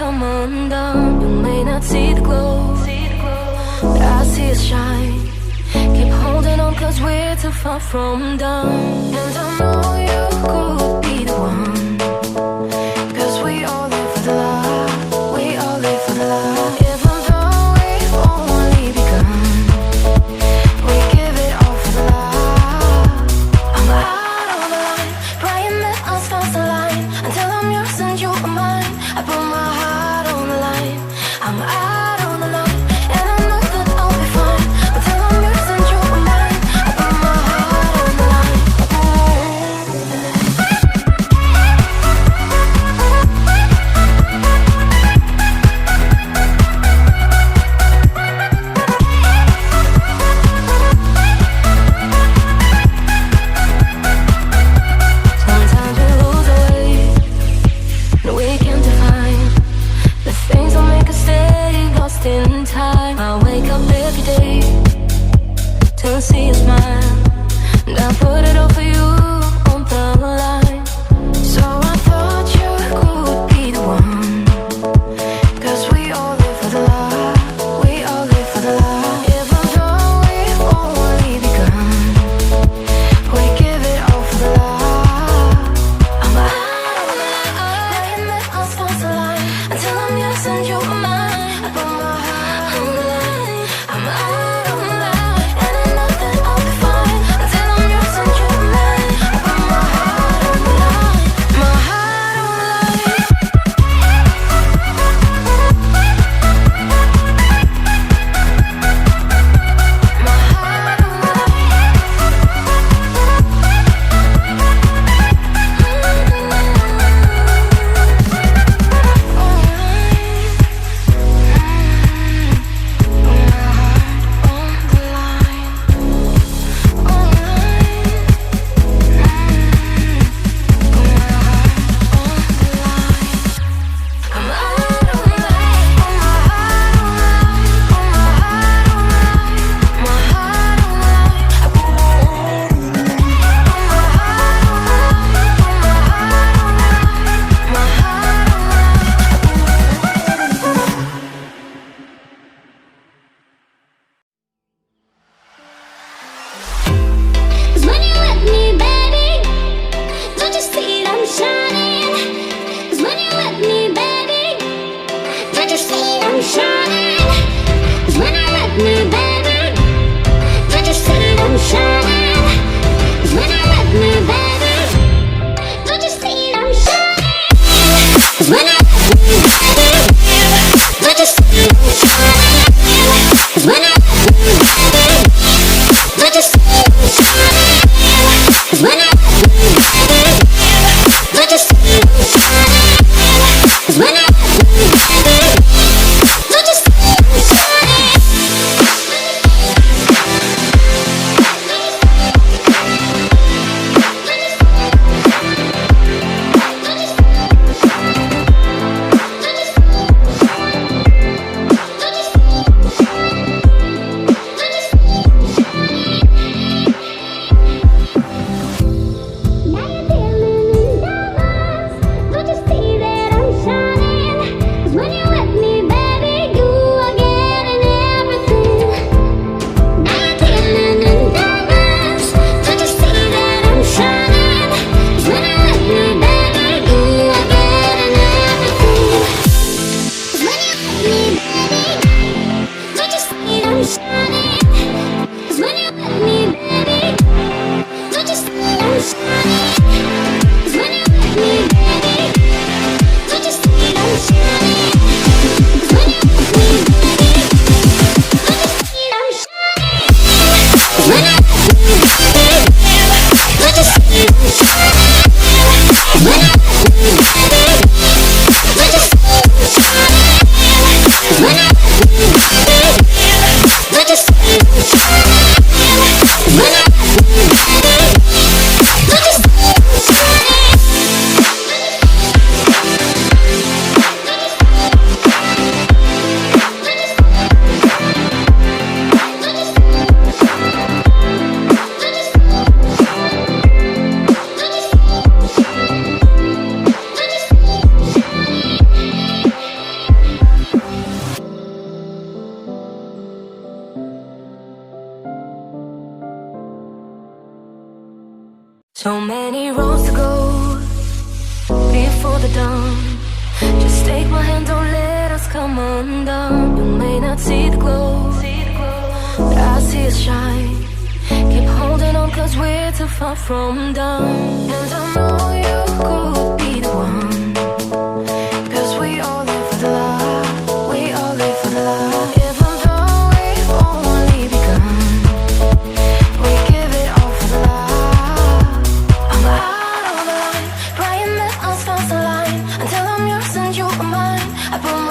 I'm undone. You may not see the glow, but I see it shine. Keep holding on, cause we're too far from done. And I know you could be the one, cause we all live for the love. We all live for the love. Even though we've only begun, we give it all for the love. I'm out on the line, praying that our stars align. Until I'm yours and you are mine, I put my heart on the line. I'm out on the line, and I know that I'll be fine. Until I'm yours and you are mine, I put my heart on the line. Sometimes we lose our way, and we can't define the things that make us stay lost in time. I wake up every day to see a smile, and I put it all for you on the line. So I thought you could be the one, cause we all live for the love. We all live for the love. Even though we've only begun, we give it all for the love. I'm out on the line, praying that our stars align. Until I'm yours and you are mine, I put my heart on the line. I'm out on the line, and I know that I'll be fine. So many roads to go before the dawn. Just take my hand, don't let us come undone. You may not see the glow, but I see it shine. Keep holding on, cause we're too far from done. And I know you could be the one, cause we all live for the love, we all live for the love. Even though we've only begun, we give it all for the love. I'm out of the line, praying that our stars align, until I'm yours and you are mine. I put